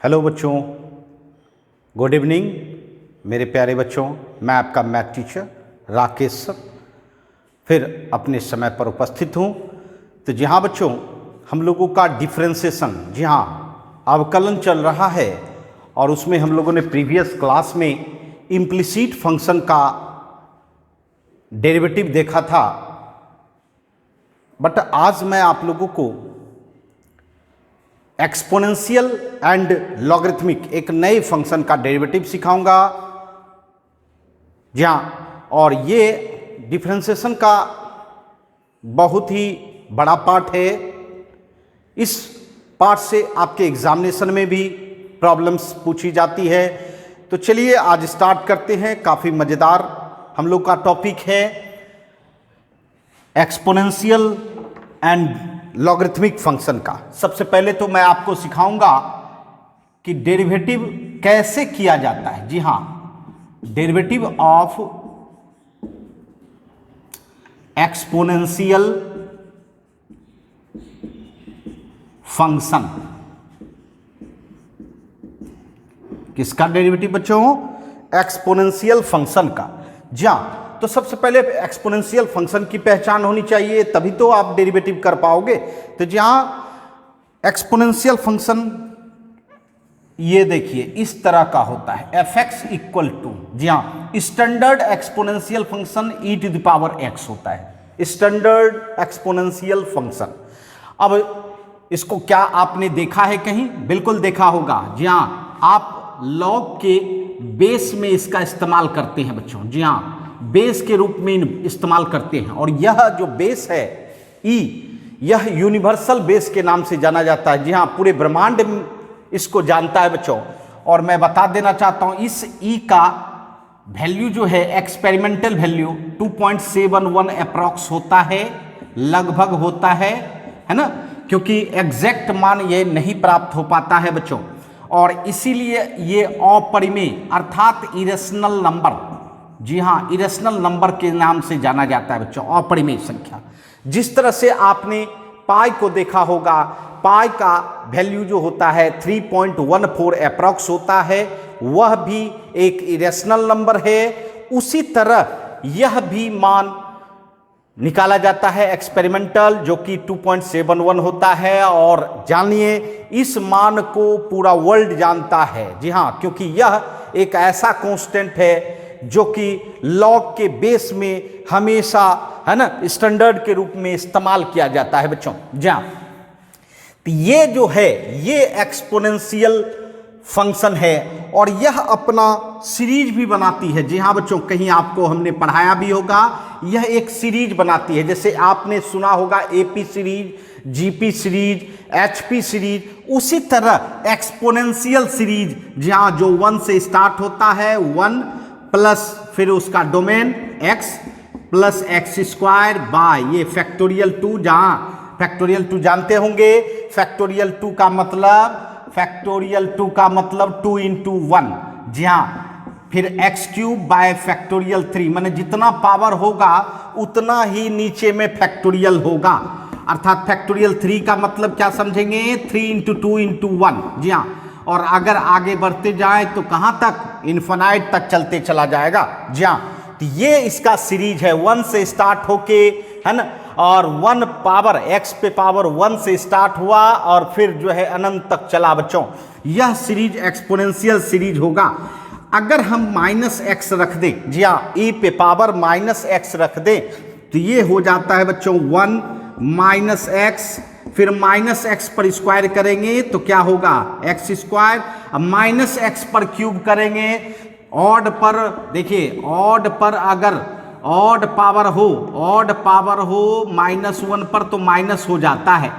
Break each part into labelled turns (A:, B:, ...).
A: Hello बच्चों, good evening मेरे प्यारे बच्चों। मैं आपका मैथ टीचर राकेश सर फिर अपने समय पर उपस्थित हूँ। तो जी हाँ बच्चों, हम लोगों का डिफरेंशिएशन, जी हाँ अवकलन चल रहा है और उसमें हम लोगों ने प्रीवियस क्लास में इम्प्लिसिट फंक्शन का डेरिवेटिव देखा था। बट आज मैं आप लोगों को एक्सपोनेंशियल एंड लॉगरिथमिक एक नए फंक्शन का डेरिवेटिव सिखाऊंगा। जी हाँ, और ये डिफरेंशिएशन का बहुत ही बड़ा पार्ट है। इस पार्ट से आपके एग्जामिनेशन में भी प्रॉब्लम्स पूछी जाती है। तो चलिए आज स्टार्ट करते हैं। काफ़ी मज़ेदार हम लोग का टॉपिक है एक्सपोनेंशियल एंड लॉगरिथमिक फंक्शन का। सबसे पहले तो मैं आपको सिखाऊंगा कि डेरिवेटिव कैसे किया जाता है। जी हाँ, डेरिवेटिव ऑफ एक्सपोनेंशियल फंक्शन। किसका डेरिवेटिव बच्चों? एक्सपोनेंशियल फंक्शन का। जी हाँ, तो सबसे पहले एक्सपोनेंशियल फंक्शन की पहचान होनी चाहिए, तभी तो आप डेरिवेटिव कर पाओगे। तो जहाँ एक्सपोनेंशियल फंक्शन ये देखिए इस तरह का होता है, एफ एक्स इक्वल टू, जी हाँ standard exponential function E to the power X होता है, स्टैंडर्ड एक्सपोनेंशियल फंक्शन। अब इसको क्या आपने देखा है कहीं? बिल्कुल देखा होगा। जी हाँ, आप लॉग के बेस में इसका इस्तेमाल करते हैं बच्चों। जी हाँ, बेस के रूप में इस्तेमाल करते हैं। और यह जो बेस है ई, यह यूनिवर्सल बेस के नाम से जाना जाता है। जी हाँ, पूरे ब्रह्मांड इसको जानता है बच्चों। और मैं बता देना चाहता हूं इस ई का वैल्यू जो है एक्सपेरिमेंटल वैल्यू 2.71 अप्रॉक्स होता है, लगभग होता है ना, क्योंकि एग्जैक्ट मान ये नहीं प्राप्त हो पाता है बच्चों। और इसीलिए ये अपरिमेय अर्थात इरेशनल नंबर, जी हाँ इरेशनल नंबर के नाम से जाना जाता है बच्चों, अपरिमेय संख्या। जिस तरह से आपने पाई को देखा होगा, पाई का वैल्यू जो होता है 3.14 अप्रॉक्स होता है, वह भी एक इरेशनल नंबर है। उसी तरह यह भी मान निकाला जाता है एक्सपेरिमेंटल, जो कि 2.71 होता है। और जानिए इस मान को पूरा वर्ल्ड जानता है। जी हाँ, क्योंकि यह एक ऐसा कांस्टेंट है जो कि लॉग के बेस में हमेशा है ना स्टैंडर्ड के रूप में इस्तेमाल किया जाता है बच्चों। जी हाँ, तो ये जो है ये एक्सपोनेंशियल फंक्शन है और यह अपना सीरीज भी बनाती है। जी हाँ बच्चों, कहीं आपको हमने पढ़ाया भी होगा, यह एक सीरीज बनाती है। जैसे आपने सुना होगा AP series, GP series, HP series, उसी तरह एक्सपोनेंशियल सीरीज जहाँ जो 1 से स्टार्ट होता है, 1 प्लस फिर उसका domain x plus x square bye ये फैक्टोरियल 2, जहाँ फैक्टोरियल 2 जानते होंगे। फैक्टोरियल 2 का मतलब 2 इंटू 1, जी हाँ, फिर एक्स क्यूब बाय फैक्टोरियल 3, माने जितना पावर होगा उतना ही नीचे में फैक्टोरियल होगा। अर्थात फैक्टोरियल 3 का मतलब क्या समझेंगे? 3 इंटू 2 इंटू 1, जी हाँ। और अगर आगे बढ़ते जाए तो कहाँ तक? इन्फिनाइट तक चलते चला जाएगा। जी हाँ, तो ये इसका सीरीज है, 1 से स्टार्ट होके, है ना, और 1 पावर x पे पावर 1 से स्टार्ट हुआ और फिर जो है अनंत तक चला बच्चों। यह सीरीज एक्सपोनेंशियल सीरीज होगा। अगर हम माइनस एक्स रख दें, जी हाँ e पे पावर माइनस एक्स रख दें, तो ये हो जाता है बच्चों 1 माइनस एक्स, फिर माइनस एक्स पर स्क्वायर करेंगे तो क्या होगा? X square. अब माइनस एक्स पर क्यूब करेंगे, ऑड पर देखिए, ऑड पर अगर ऑड पावर हो -1 पर तो माइनस हो जाता है,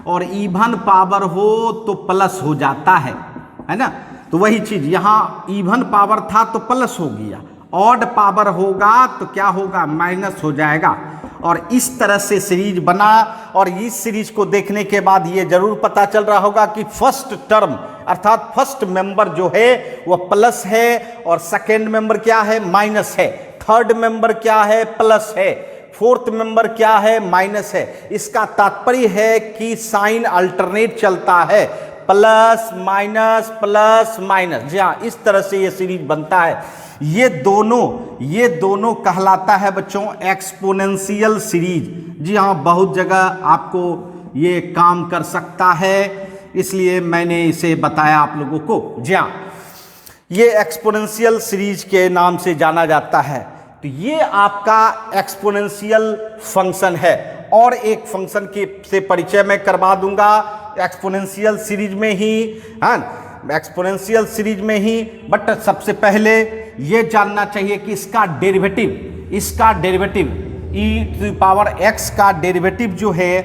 A: और इवन पावर हो तो प्लस हो जाता है ना। तो वही चीज यहाँ इवन पावर था तो प्लस हो गया, ऑड पावर होगा तो क्या होगा? माइनस हो जाएगा। और इस तरह से सीरीज बना। और इस सीरीज को देखने के बाद ये जरूर पता चल रहा होगा कि फर्स्ट टर्म अर्थात फर्स्ट मेंबर जो है वह प्लस है, और सेकेंड मेंबर क्या है? माइनस है। थर्ड मेंबर क्या है? प्लस है। फोर्थ मेंबर क्या है? माइनस है। इसका तात्पर्य है कि साइन अल्टरनेट चलता है। Plus minus. जी हाँ, इस तरह से ये सीरीज बनता है। ये दोनों कहलाता है बच्चों एक्सपोनेंशियल सीरीज। जी हाँ, बहुत जगह आपको ये काम कर सकता है, इसलिए मैंने इसे बताया आप लोगों को। जी हाँ, ये एक्सपोनेंशियल सीरीज के नाम से जाना जाता है। तो ये आपका एक्सपोनेंशियल फंक्शन है। और एक फंक्शन के से परिचय मैं करवा दूंगा एक्सपोनेंशियल सीरीज में ही, हाँ, एक्सपोनेंशियल सीरीज में ही। बट सबसे पहले ये जानना चाहिए कि इसका डेरिवेटिव e⁻x का डेरिवेटिव जो है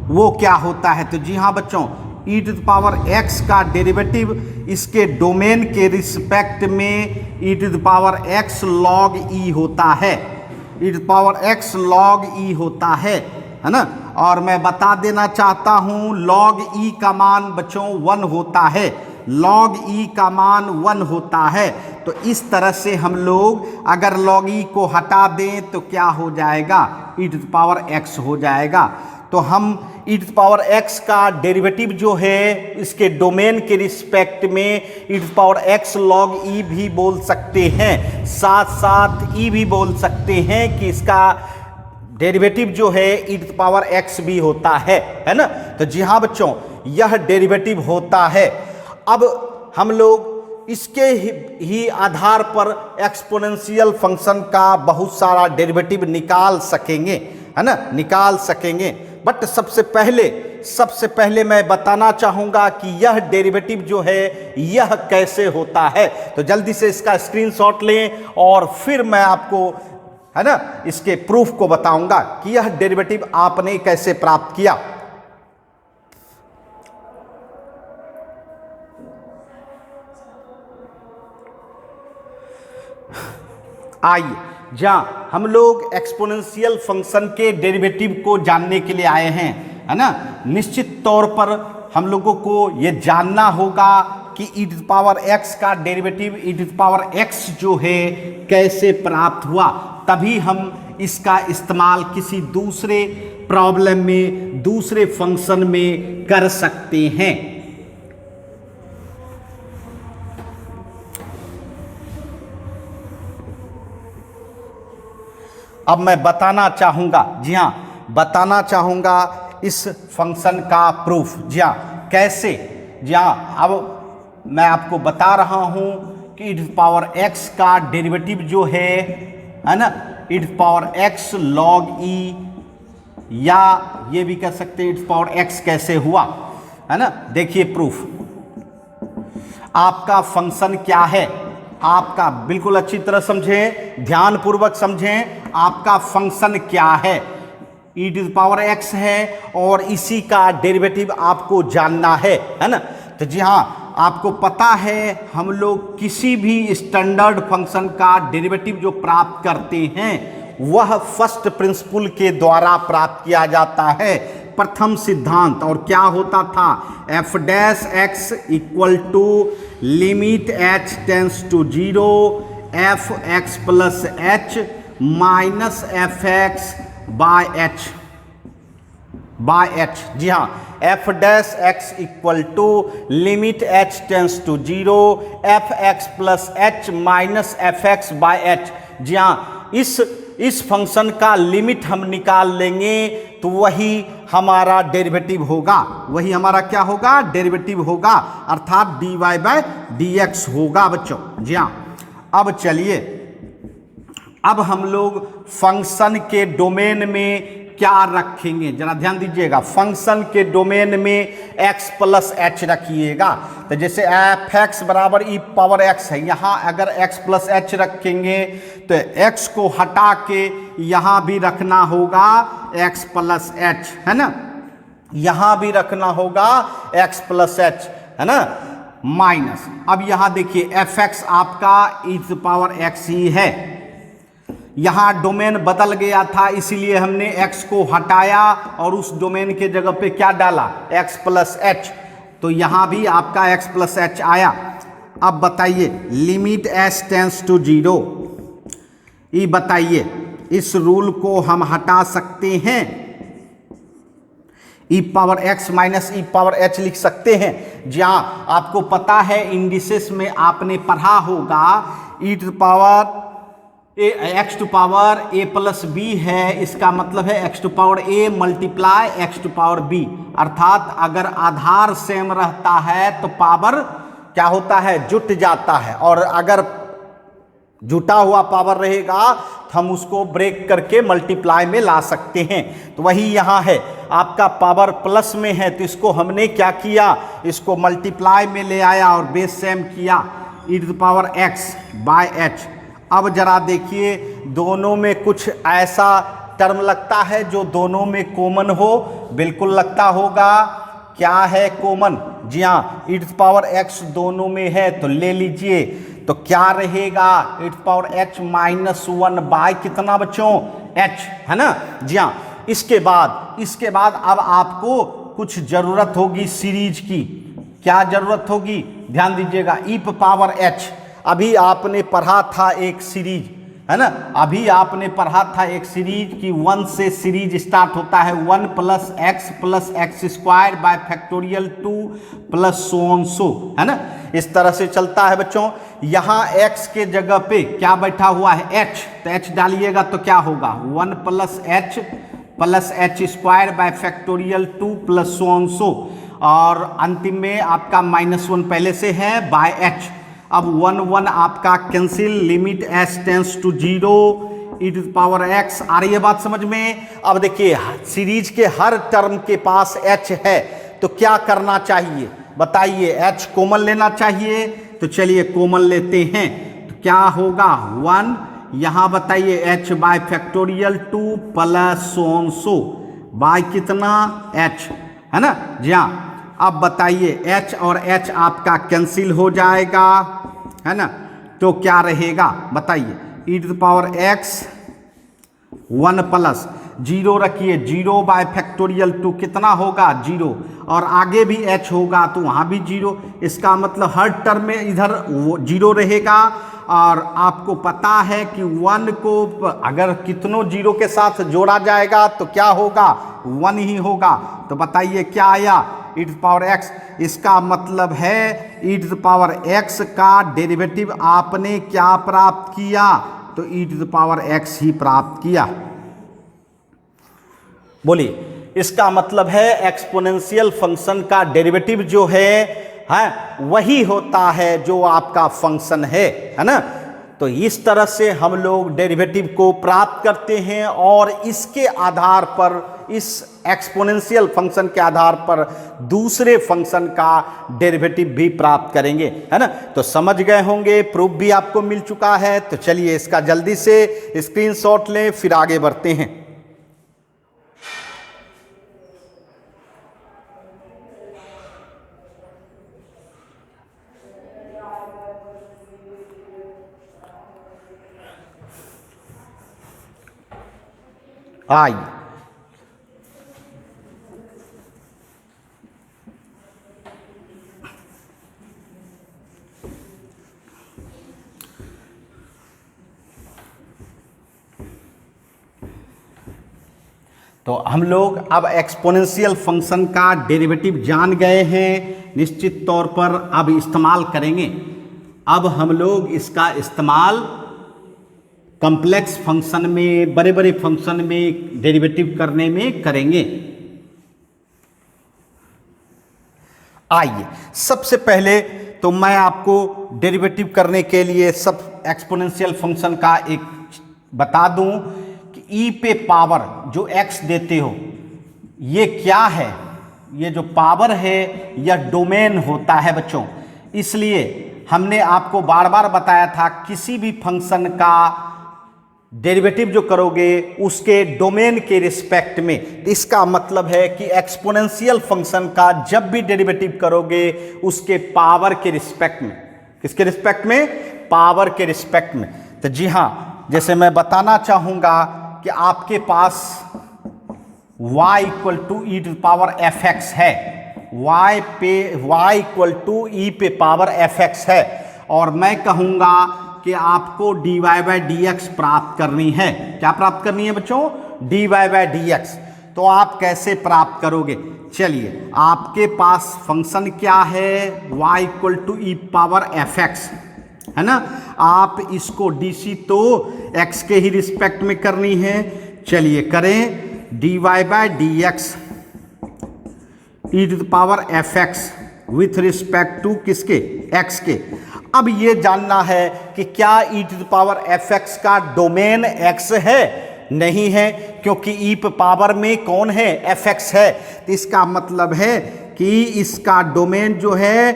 A: वो क्या होता है। तो जी हाँ बच्चों, e⁻x का डेरिवेटिव इसके डोमेन के रिस्पेक्ट में e⁻x log e होता है, e⁻x log e होता है ना। और मैं बता देना चाहता हूं log e का मान बच्चों 1 होता है, log e का मान 1 होता है। तो इस तरह से हम लोग अगर log e को हटा दें तो क्या हो जाएगा, e⁻x हो जाएगा। तो हम e⁻x का डेरिवेटिव जो है इसके डोमेन के रिस्पेक्ट में e⁻x log e भी बोल सकते हैं, साथ साथ e भी बोल सकते हैं कि इसका डेरिवेटिव जो है e⁻x भी होता है ना। तो जी हाँ बच्चों, यह डेरिवेटिव होता है। अब हम लोग इसके ही आधार पर एक्सपोनेंशियल फंक्शन का बहुत सारा डेरिवेटिव निकाल सकेंगे, है ना, निकाल सकेंगे। बट सबसे पहले मैं बताना चाहूंगा कि यह डेरिवेटिव जो है यह कैसे होता है। तो जल्दी से इसका स्क्रीनशॉट लें और फिर मैं आपको, है ना, इसके प्रूफ को बताऊंगा कि यह डेरिवेटिव आपने कैसे प्राप्त किया। आइए, जहाँ हम लोग एक्सपोनेंशियल फंक्शन के डेरिवेटिव को जानने के लिए आए हैं, है ना। निश्चित तौर पर हम लोगों को ये जानना होगा कि e⁻x का डेरिवेटिव e⁻x जो है कैसे प्राप्त हुआ, तभी हम इसका इस्तेमाल किसी दूसरे प्रॉब्लम में, दूसरे फंक्शन में कर सकते हैं। अब मैं बताना चाहूँगा, जी हाँ, बताना चाहूँगा इस फंक्शन का प्रूफ। जी हाँ, कैसे, जी हाँ, अब मैं आपको बता रहा हूँ कि e⁻x का डेरिवेटिव जो है ना, e⁻x log e, या ये भी कह सकते हैं e⁻x कैसे हुआ, है ना। देखिए प्रूफ, आपका फंक्शन क्या है, आपका बिल्कुल अच्छी तरह समझें, ध्यानपूर्वक समझें। आपका फंक्शन क्या है, e⁻x है और इसी का डेरिवेटिव आपको जानना है ना। तो जी हाँ, आपको पता है हम लोग किसी भी स्टैंडर्ड फंक्शन का डेरिवेटिव जो प्राप्त करते हैं वह फर्स्ट प्रिंसिपल के द्वारा प्राप्त किया जाता है, प्रथम सिद्धांत। और क्या होता था, f' equal to limit h tends to 0 fx plus h minus fx by h। जी हाँ, f' equal to limit h tends to 0 fx plus h minus fx by h। जी हाँ, इस फंक्शन का लिमिट हम निकाल लेंगे तो वही हमारा डेरिवेटिव होगा, वही हमारा क्या होगा, डेरिवेटिव होगा, अर्थात dy/dx होगा बच्चों। जी हाँ, अब चलिए, अब हम लोग फंक्शन के डोमेन में क्या रखेंगे, जरा ध्यान दीजिएगा। फंक्शन के डोमेन में x प्लस h रखिएगा। तो जैसे f(x) बराबर e⁻x है, यहाँ अगर x प्लस h रखेंगे तो x को हटा के यहाँ भी रखना होगा x प्लस h, है ना, यहाँ भी रखना होगा x प्लस h, है ना, माइनस। अब यहाँ देखिए fx आपका e⁻x ही है, यहाँ डोमेन बदल गया था इसीलिए हमने x को हटाया और उस डोमेन के जगह पे क्या डाला, x प्लस h। तो यहाँ भी आपका x प्लस h आया। अब बताइए, लिमिट h टेंस टू 0, ये बताइए इस रूल को हम हटा सकते हैं, ई पावर एक्स माइनस ई पावर एच लिख सकते हैं। जहाँ आपको पता है इंडिसेस में आपने पढ़ा होगा e to power x to power a plus b है, इसका मतलब है x to power a multiply x to power b, अर्थात अगर आधार सेम रहता है तो पावर क्या होता है, जुट जाता है, और अगर जुटा हुआ पावर रहेगा तो हम उसको ब्रेक करके मल्टीप्लाई में ला सकते हैं। तो वही यहाँ है, आपका पावर प्लस में है तो इसको हमने क्या किया, इसको मल्टीप्लाई में ले आया और बेस सेम किया, e to power x by h. अब जरा देखिए दोनों में कुछ ऐसा टर्म लगता है जो दोनों में कॉमन हो, बिल्कुल लगता होगा। क्या है कॉमन? जी हाँ, ई टू पावर एक्स दोनों में है तो ले लीजिए। तो क्या रहेगा, e to power h minus one by कितना बच्चों, एच, है ना। जी हाँ, इसके बाद अब आपको कुछ जरूरत होगी सीरीज की। क्या जरूरत होगी, ध्यान दीजिएगा, ई पावर एच। अभी आपने पढ़ा था एक सीरीज, है ना, अभी आपने पढ़ा था एक सीरीज कि 1 से सीरीज स्टार्ट होता है, 1 plus x square bye factorial 2 plus so on सो, है ना, इस तरह से चलता है बच्चों। यहाँ x के जगह पे क्या बैठा हुआ है, h, तो h डालिएगा तो क्या होगा, 1 plus H square by factorial 2 plus so on सो, और अंतिम में आपका -1 पहले से है बाय h। अब 1 आपका cancel, limit s tends to 0 E to power x। आ रही है बात समझ में? अब देखिए सीरीज के हर टर्म के पास h है तो क्या करना चाहिए बताइए, h कॉमन लेना चाहिए, तो चलिए कॉमन लेते हैं। तो क्या होगा, 1 यहाँ बताइए h by factorial 2 plus so on so by कितना, h, है ना। जी हाँ, अब बताइए h और h आपका कैंसिल हो जाएगा, है ना, तो क्या रहेगा बताइए, ई टू पावर x 1 प्लस 0 रखिए, 0 बाय फैक्टोरियल 2 कितना होगा, 0, और आगे भी h होगा तो वहाँ भी 0, इसका मतलब हर टर्म में इधर 0 रहेगा। और आपको पता है कि 1 को अगर कितनों 0 के साथ जोड़ा जाएगा तो क्या होगा, 1 ही होगा। तो बताइए क्या आया, ई टू पावर एक्स। इसका मतलब है ई टू पावर एक्स का डेरिवेटिव आपने क्या प्राप्त किया, तो ई टू पावर एक्स ही प्राप्त किया। बोलिए, इसका मतलब है एक्सपोनेंशियल फंक्शन का डेरिवेटिव जो है वही होता है जो आपका फंक्शन है ना। तो इस तरह से हम लोग डेरिवेटिव को प्राप्त करते हैं और इसके आधार पर, इस एक्सपोनेंशियल फंक्शन के आधार पर दूसरे फंक्शन का डेरिवेटिव भी प्राप्त करेंगे, है ना। तो समझ गए होंगे, प्रूफ भी आपको मिल चुका है। तो चलिए इसका जल्दी से स्क्रीनशॉट लें, फिर आगे बढ़ते हैं। आइए, तो हम लोग अब एक्सपोनेंशियल फंक्शन का डेरिवेटिव जान गए हैं, निश्चित तौर पर अब इस्तेमाल करेंगे। अब हम लोग इसका इस्तेमाल कॉम्प्लेक्स फंक्शन में, बड़े बड़े फंक्शन में डेरिवेटिव करने में करेंगे। आइए, सबसे पहले तो मैं आपको डेरिवेटिव करने के लिए सब एक्सपोनेंशियल फंक्शन का एक बता दूं कि ई पे पावर जो एक्स देते हो ये क्या है, ये जो पावर है यह डोमेन होता है बच्चों। इसलिए हमने आपको बार बार बताया था किसी भी फंक्शन का डेरिवेटिव जो करोगे उसके डोमेन के रिस्पेक्ट में, इसका मतलब है कि एक्सपोनेंशियल फंक्शन का जब भी डेरिवेटिव करोगे उसके पावर के रिस्पेक्ट में, किसके रिस्पेक्ट में, पावर के रिस्पेक्ट में। तो जी हाँ, जैसे मैं बताना चाहूँगा कि आपके पास y equal to E to power F X है, y इक्वल टू ई पे पावर एफ एक्स है, और मैं कहूँगा कि आपको dy बाई डी एक्स प्राप्त करनी है। क्या प्राप्त करनी है बच्चों, dy बाई डी एक्स। तो आप कैसे प्राप्त करोगे? चलिए, आपके पास फंक्शन क्या है, y equal to E power F X, है ना। आप इसको डीसी तो x के ही रिस्पेक्ट में करनी है। चलिए करें, dy by d x e to the power F x with respect to किसके, x के। अब ये जानना है कि क्या e to the power F x का डोमेन x है? नहीं है, क्योंकि ई पावर में कौन है, एफ एक्स है। तो इसका मतलब है कि इसका डोमेन जो है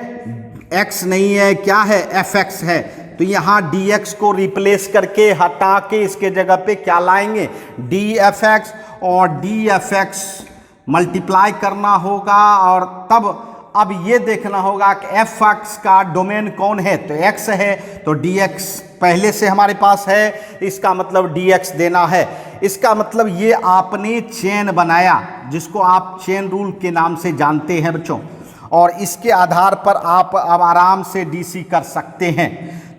A: x नहीं है, क्या है, एफ एक्स है। तो यहाँ dx को रिप्लेस करके हटा के इसके जगह पे क्या लाएंगे, डी एफ एक्स, और डी एफ एक्स मल्टीप्लाई करना होगा, और तब अब ये देखना होगा कि एफ एक्स का डोमेन कौन है, तो x है, तो dx पहले से हमारे पास है, इसका मतलब dx देना है। इसका मतलब ये आपने चेन बनाया, जिसको आप चेन रूल के नाम से जानते हैं बच्चों, और इसके आधार पर आप अब आराम से डीसी कर सकते हैं।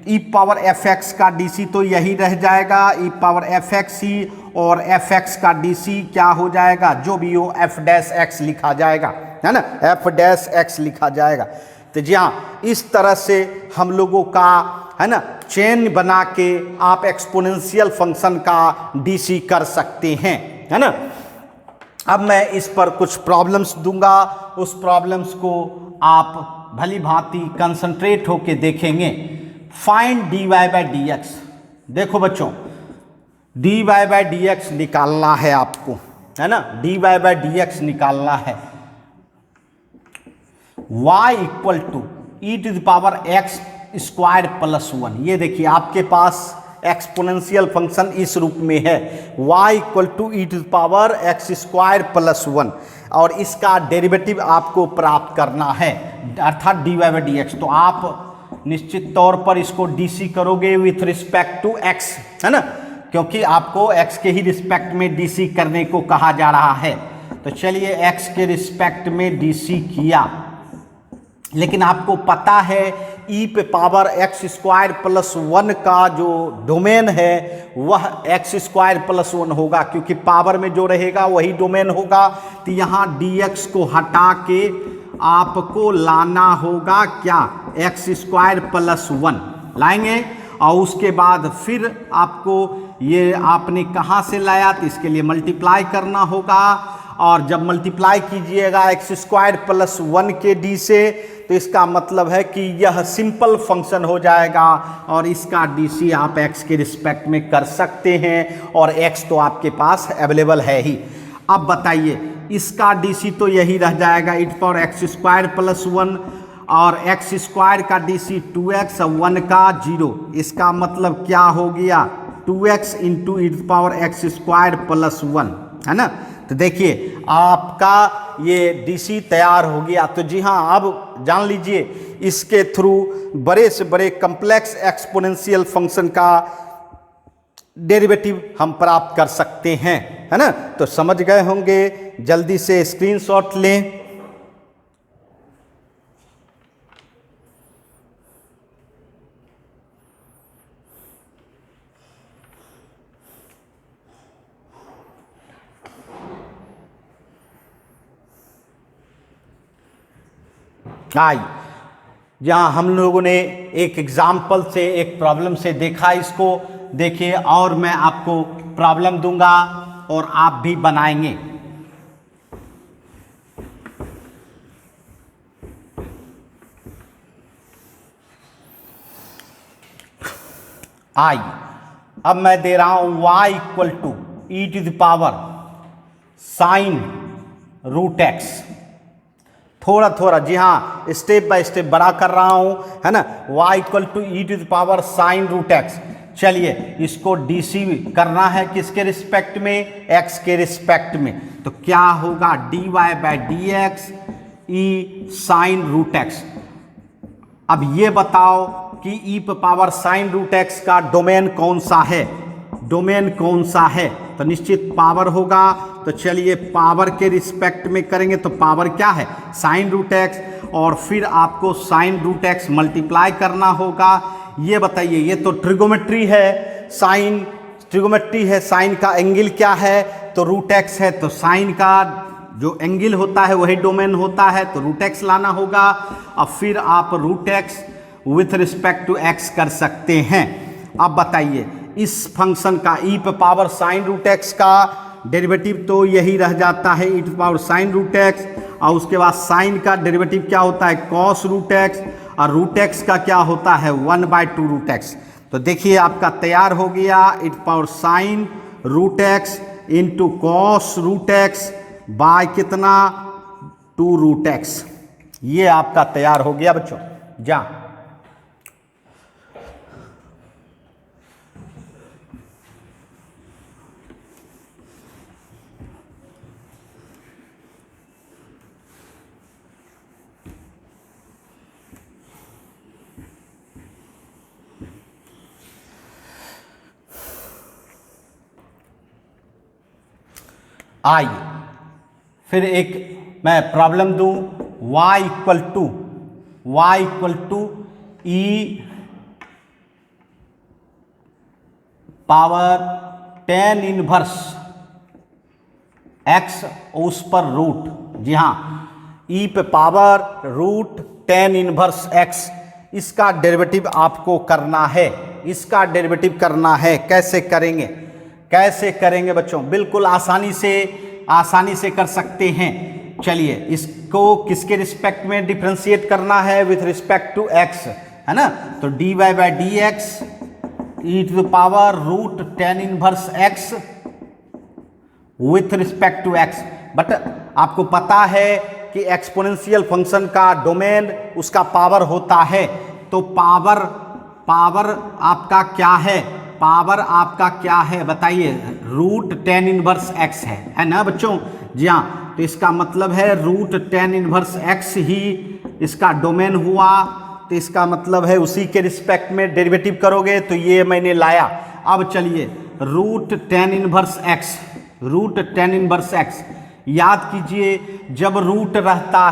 A: ई पावर एफ एक्स का डीसी तो यही रह जाएगा, ई पावर एफ एक्स ही, और एफ एक्स का डीसी क्या हो जाएगा, जो भी हो एफ डैश एक्स लिखा जाएगा, है ना, एफ डैश एक्स लिखा जाएगा। तो जी हाँ, इस तरह से हम लोगों का, है ना, चेन बना के आप एक्सपोनेंशियल फंक्शन का डीसी कर सकते हैं, है ना। अब मैं इस पर कुछ प्रॉब्लम्स दूंगा, उस प्रॉब्लम्स को आप भली भांति कंसंट्रेट होके देखेंगे। Find d y by d x. देखो बच्चों, d y by d x निकालना है आपको, है ना, d y by d x निकालना है। y equal to E to the power x square plus 1। ये देखिए आपके पास एक्सपोनेंशियल फंक्शन इस रूप में है, y equal to E to the power x square plus 1, और इसका डेरिवेटिव आपको प्राप्त करना है, अर्थात d y by d x. तो आप निश्चित तौर पर इसको डीसी करोगे विथ रिस्पेक्ट टू x, है ना, क्योंकि आपको x के ही रिस्पेक्ट में डीसी करने को कहा जा रहा है। तो चलिए x के रिस्पेक्ट में डीसी किया, लेकिन आपको पता है ई पे पावर एक्स स्क्वायर प्लस 1 का जो डोमेन है वह एक्स स्क्वायर प्लस 1 होगा, क्योंकि पावर में जो रहेगा वही डोमेन होगा। तो यहाँ dx को हटा के आपको लाना होगा क्या, एक्स स्क्वायर प्लस 1 लाएंगे, और उसके बाद फिर आपको ये आपने कहाँ से लाया, तो इसके लिए मल्टीप्लाई करना होगा, और जब मल्टीप्लाई कीजिएगा एक्स स्क्वायर प्लस 1 के डी से, तो इसका मतलब है कि यह सिंपल फंक्शन हो जाएगा, और इसका डीसी आप x के रिस्पेक्ट में कर सकते हैं, और x तो आपके पास अवेलेबल है ही। अब बताइए, इसका डीसी तो यही रह जाएगा ई पावर एक्स स्क्वायर प्लस 1, और एक्स स्क्वायर का डीसी 2x, 1 का 0, इसका मतलब क्या हो गया, 2x इंटू ई पावर एक्स स्क्वायर प्लस 1, है ना। तो देखिए आपका ये डीसी तैयार हो गया। तो जी हाँ, अब जान लीजिए इसके थ्रू बड़े से बड़े कम्प्लेक्स एक्सपोनेंशियल फंक्शन का डेरिवेटिव हम प्राप्त कर सकते हैं, है ना। तो समझ गए होंगे, जल्दी से स्क्रीनशॉट लें। आई जहाँ हम लोगों ने एक एग्जाम्पल से, एक प्रॉब्लम से देखा, इसको देखिए, और मैं आपको प्रॉब्लम दूंगा और आप भी बनाएंगे। आई अब मैं दे रहा हूं y equal to E to the power sine root x. थोड़ा थोड़ा, जी हाँ, स्टेप बाय स्टेप बड़ा कर रहा हूं, है ना। y equal to E to the power sine root x. चलिए इसको डीसी करना है किसके रिस्पेक्ट में, x के रिस्पेक्ट में। तो क्या होगा, dy by d x E sign root x. अब ये बताओ कि ई पावर साइन रूट एक्स का डोमेन कौन सा है, डोमेन कौन सा है, तो निश्चित पावर होगा। तो चलिए पावर के रिस्पेक्ट में करेंगे, तो पावर क्या है, साइन रूट एक्स, और फिर आपको साइन रूट एक्स मल्टीप्लाई करना होगा। ये बताइए, ये तो ट्रिगोमेट्री है, साइन ट्रिगोमेट्री है, साइन का एंगल क्या है, तो रूट एक्स है, तो साइन का जो एंगल होता है वही डोमेन होता है, तो रूट एक्स लाना होगा और फिर आप root x with respect to x कर सकते हैं। अब बताइए इस फंक्शन का ई पे पावर साइन रूट एक्स का डेरिवेटिव तो यही रह जाता है e to power sine root x, और उसके बाद साइन का डेरिवेटिव क्या होता है कॉस रूट एक्स, और रूट एक्स का क्या होता है 1/2 रूट एक्स। तो देखिए आपका तैयार हो गया e to power sine root x into cos root x by कितना 2 रूट एक्स। ये आपका तैयार हो गया बच्चों। जा आइए फिर एक मैं प्रॉब्लम दूं y equal to E power tan inverse x उस पर रूट, जी हाँ e पे power root tan inverse x, इसका डेरिवेटिव आपको करना है, इसका डेरिवेटिव करना है। कैसे करेंगे बच्चों? बिल्कुल आसानी से कर सकते हैं। चलिए इसको किसके रिस्पेक्ट में डिफरेंशिएट करना है? विथ रिस्पेक्ट टू x, है ना। तो dy by d x e to the power root tan inverse x with respect to x। But आपको पता है कि एक्सपोनेंशियल फंक्शन का डोमेन उसका पावर होता है, तो पावर आपका क्या है? पावर आपका क्या है बताइए? रूट tan इनवर्स x है ना बच्चों? जी हाँ, तो इसका मतलब है रूट tan इनवर्स x ही इसका डोमेन हुआ, तो इसका मतलब है उसी के रिस्पेक्ट में डेरिवेटिव करोगे, तो ये मैंने लाया। अब चलिए रूट tan इनवर्स x याद कीजिए, जब रूट रहता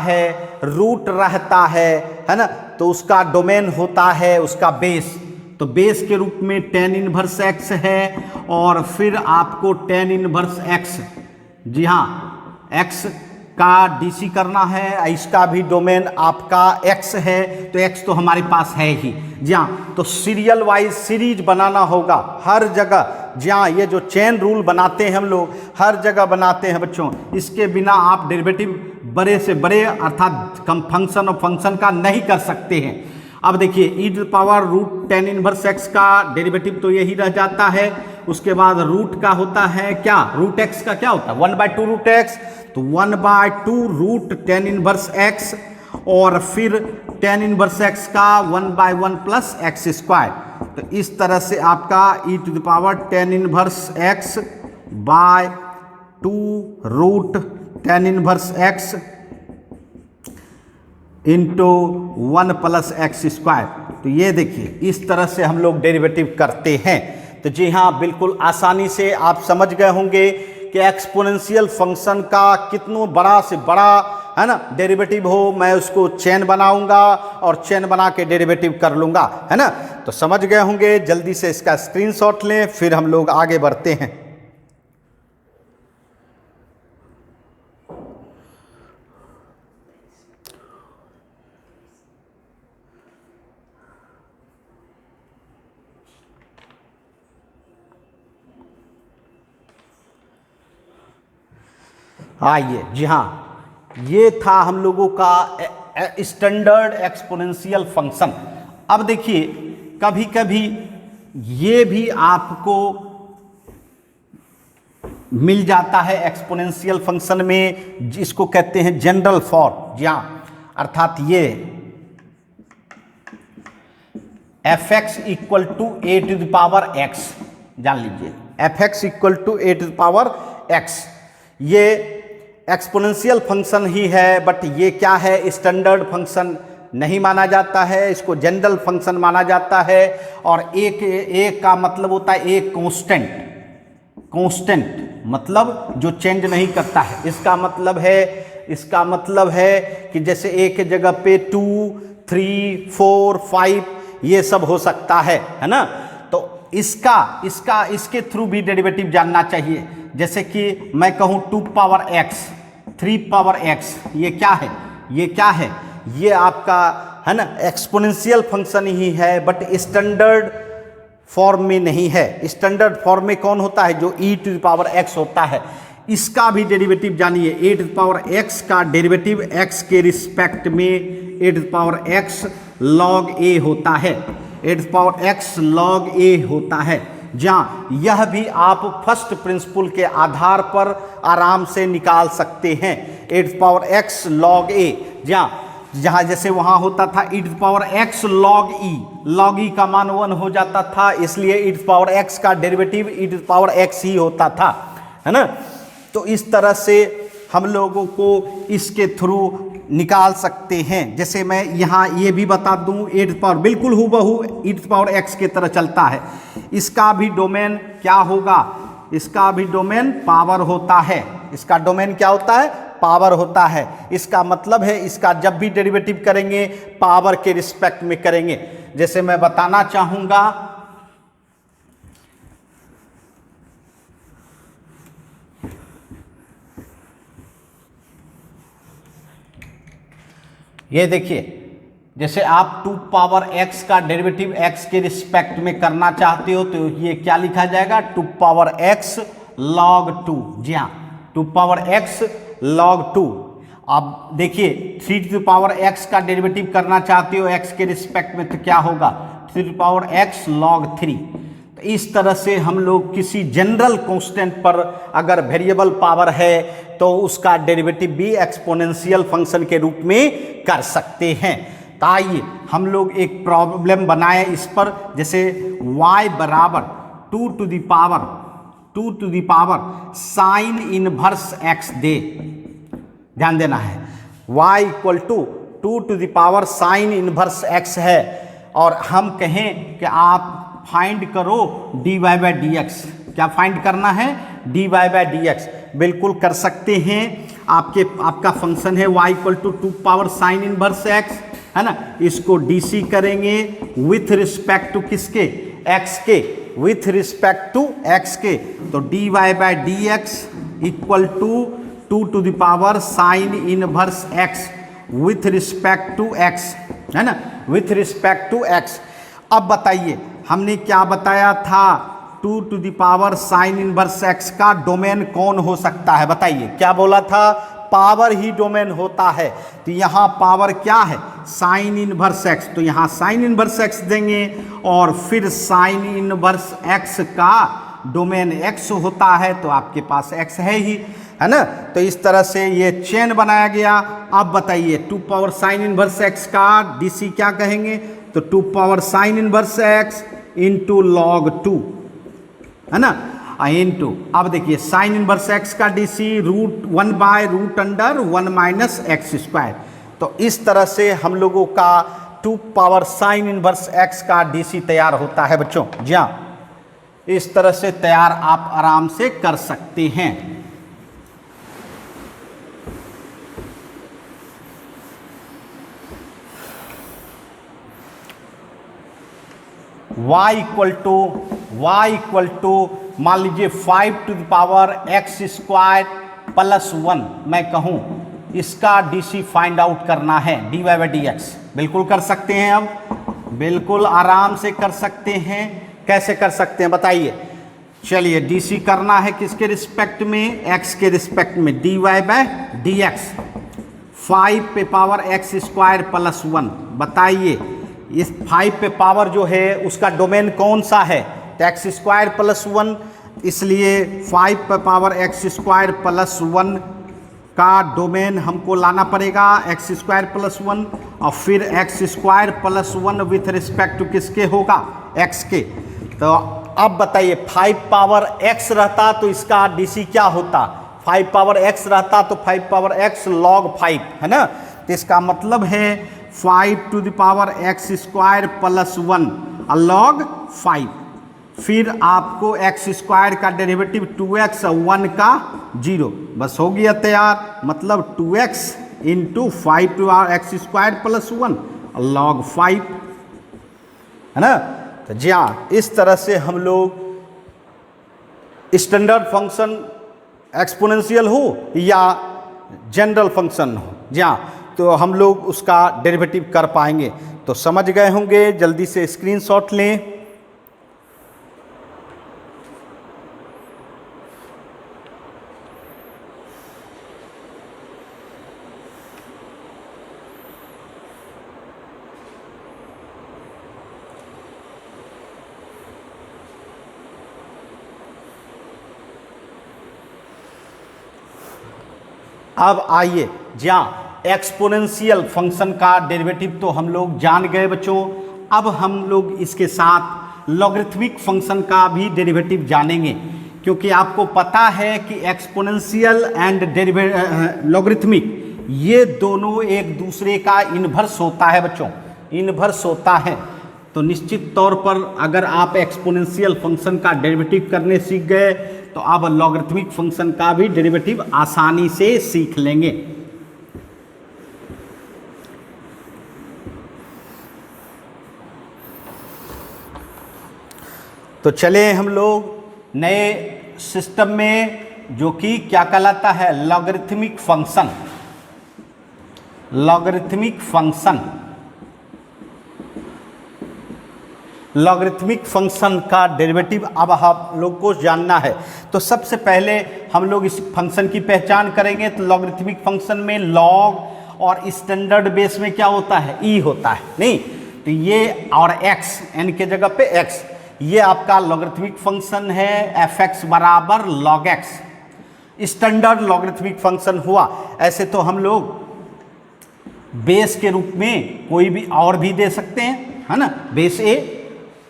A: है ना, तो उसका डोमेन होता है उसका बेस, तो बेस के रूप में tan इनवर्स x है, और फिर आपको tan इनवर्स x, जी हाँ x का डीसी करना है, इसका भी डोमेन आपका x है, तो x तो हमारे पास है ही। जी हाँ, तो सीरियल वाइज सीरीज बनाना होगा हर जगह। जी हाँ, ये जो चेन रूल बनाते हैं हम लोग हर जगह बनाते हैं बच्चों, इसके बिना आप डेरिवेटिव बड़े से बड़े अर्थात कम फंक्शन और फंक्शन का नहीं कर सकते हैं। अब देखिए e to power root tan inverse x का डेरिवेटिव तो यही रह जाता है, उसके बाद रूट का होता है क्या? रूट x का क्या होता है 1/2 रूट x, तो 1/2 रूट tan इनवर्स x, और फिर tan इनवर्स x का 1/1 प्लस एक्स स्क्वायर। तो इस तरह से आपका e to the power tan inverse x by 2 root tan inverse x into 1 plus x square. तो ये देखिए इस तरह से हम लोग डेरिवेटिव करते हैं। तो जी हाँ, बिल्कुल आसानी से आप समझ गए होंगे कि एक्सपोनेंशियल फंक्शन का कितना बड़ा से बड़ा है ना डेरिवेटिव हो, मैं उसको चेन बनाऊंगा और चेन बना के डेरिवेटिव कर लूंगा, है ना। तो समझ गए होंगे, जल्दी से इसका स्क्रीनशॉट लें, फिर हम लोग आगे बढ़ते हैं। आइए, जी हाँ, ये था हम लोगों का स्टैंडर्ड एक्सपोनेंशियल फंक्शन। अब देखिए कभी कभी ये भी आपको मिल जाता है एक्सपोनेंशियल फंक्शन में, जिसको कहते हैं जनरल फॉर्म। जी हाँ, अर्थात ये fx equal to a to the power x, जान लीजिए fx equal to a to the power x, ये एक्सपोनेंशियल फंक्शन ही है, बट ये क्या है? स्टैंडर्ड फंक्शन नहीं माना जाता है, इसको जनरल फंक्शन माना जाता है। और एक का मतलब होता है एक कांस्टेंट मतलब जो चेंज नहीं करता है। इसका मतलब है कि जैसे एक जगह पे 2, 3, 4, 5 ये सब हो सकता है ना। तो इसके थ्रू भी डेरिवेटिव जानना चाहिए। जैसे कि मैं कहूँ 2 पावर x, 3 पावर x, ये क्या है, ये क्या है, ये आपका है ना एक्सपोनेंशियल फंक्शन ही है, बट स्टैंडर्ड फॉर्म में नहीं है। स्टैंडर्ड फॉर्म में कौन होता है, जो e to the power x होता है। इसका भी डेरिवेटिव जानिए, a to the power x का डेरिवेटिव x के रिस्पेक्ट में a to the power x log a होता है, a to the power x log a होता है। जहाँ यह भी आप फर्स्ट प्रिंसिपल के आधार पर आराम से निकाल सकते हैं। A to the power x log a, जहाँ जैसे वहाँ होता था e to the power x log e, log e का मान 1 हो जाता था, इसलिए e to the power x का derivative e to the power x ही होता था, है ना। तो इस तरह से हम लोगों को इसके थ्रू निकाल सकते हैं। जैसे मैं यहाँ ये भी बता दूँ, e टू द पावर बिल्कुल हूबहू e to the power x के तरह चलता है। इसका भी डोमेन क्या होगा, इसका भी डोमेन पावर होता है। इसका डोमेन क्या होता है, पावर होता है। इसका मतलब है इसका जब भी डेरिवेटिव करेंगे पावर के रिस्पेक्ट में करेंगे। जैसे मैं बताना चाहूँगा, ये देखिए, जैसे आप 2 पावर x का डेरिवेटिव x के रिस्पेक्ट में करना चाहते हो तो ये क्या लिखा जाएगा, 2 पावर x log 2। जी हाँ, 2 पावर x log 2। अब देखिए 3 टू द पावर x का डेरिवेटिव करना चाहते हो x के रिस्पेक्ट में तो क्या होगा, 3 to the power x log 3। तो इस तरह से हम लोग किसी जनरल कांस्टेंट पर अगर वेरिएबल पावर है तो उसका डेरिवेटिव भी एक्सपोनेंशियल फंक्शन के रूप में कर सकते हैं। तो आइए हम लोग एक प्रॉब्लम बनाए इस पर, जैसे y बराबर 2 to the power sine inverse x दे। ध्यान देना है, y equal to 2 to the power sine inverse x है, और हम कहें कि आप फाइंड करो dy बाई डी एक्स। क्या फाइंड करना है, dy बाई डी एक्स। बिल्कुल कर सकते हैं। आपका फंक्शन है y equal to 2 power sine inverse x, है ना। इसको dc करेंगे विथ रिस्पेक्ट टू किसके, x के, विथ रिस्पेक्ट टू x के। तो dy by d x equal to 2 to the power sine inverse x with respect to x, है ना, विथ रिस्पेक्ट टू x। अब बताइए हमने क्या बताया था, 2 to the power sine inverse x का डोमेन कौन हो सकता है, बताइए क्या बोला था, पावर ही डोमेन होता है। तो यहाँ पावर क्या है, साइन इनवर्स x, तो यहाँ साइन इनवर्स x देंगे, और फिर साइन इनवर्स x का डोमेन x होता है, तो आपके पास x है ही, है ना। तो इस तरह से ये चेन बनाया गया। अब बताइए 2 पावर साइन इनवर्स x का dc क्या कहेंगे, तो 2 power sine inverse x into log 2, है ना, इंटू, अब देखिए साइन इनवर्स x का dc √1 by √1 minus x square. तो इस तरह से हम लोगों का 2 पावर साइन इनवर्स x का dc तैयार होता है बच्चों। जी हाँ, इस तरह से तैयार आप आराम से कर सकते हैं। y इक्वल टू मान लीजिए 5 to the power x square plus 1 मैं कहूँ, इसका dc फाइंड आउट करना है, dy बाई डी एक्स। बिल्कुल कर सकते हैं, अब बिल्कुल आराम से कर सकते हैं। कैसे कर सकते हैं बताइए, चलिए dc करना है किसके रिस्पेक्ट में, x के रिस्पेक्ट में, dy बाई डी एक्स 5 पे पावर x स्क्वायर प्लस 1। बताइए इस 5 पे पावर जो है उसका डोमेन कौन सा है, तो x स्क्वायर प्लस 1, इसलिए 5 पे पावर x स्क्वायर प्लस 1 का डोमेन हमको लाना पड़ेगा x स्क्वायर प्लस 1, और फिर x square plus 1 with respect to किसके होगा, x के। तो अब बताइए 5 पावर x रहता तो इसका dc क्या होता, 5 पावर x रहता तो 5 पावर x log 5, है ना। तो इसका मतलब है 5 to the power x square plus 1 log 5। फिर आपको x स्क्वायर का डेरिवेटिव 2x 1 का 0, बस हो गया तैयार। मतलब 2x into 5 to x square plus 1 log 5, है ना। तो जी हाँ, इस तरह से हम लोग स्टैंडर्ड फंक्शन एक्सपोनेंशियल हो या जनरल फंक्शन हो, जी हाँ, तो हम लोग उसका डेरिवेटिव कर पाएंगे। तो समझ गए होंगे, जल्दी से स्क्रीनशॉट लें। अब आइए, जहाँ एक्सपोनेंशियल फंक्शन का डेरिवेटिव तो हम लोग जान गए बच्चों, अब हम लोग इसके साथ लॉगरिथमिक फंक्शन का भी डेरिवेटिव जानेंगे, क्योंकि आपको पता है कि एक्सपोनेंशियल एंड लॉगरिथमिक ये दोनों एक दूसरे का इन्वर्स होता है बच्चों, इन्वर्स होता है। तो निश्चित तौर पर अगर आप एक्सपोनेंशियल फंक्शन का डेरिवेटिव करने सीख गए तो अब लॉगरिथमिक फंक्शन का भी डेरिवेटिव आसानी से सीख लेंगे। तो चले हम लोग नए सिस्टम में, जो कि क्या कहलाता है, logarithmic function. Logarithmic function, logarithmic function का डेरिवेटिव अब हम लोग को जानना है। तो सबसे पहले हम लोग इस फंक्शन की पहचान करेंगे। तो लॉगरिथमिक फंक्शन में लॉग और स्टैंडर्ड बेस में क्या होता है, ई होता है, नहीं तो ये और एक्स, एन के जगह पे एक्स, ये आपका लॉगरिथमिक फंक्शन है। एफ एक्स बराबर log x standard logarithmic function हुआ। ऐसे तो हम लोग बेस के रूप में कोई भी और भी दे सकते हैं, है ना, बेस ए,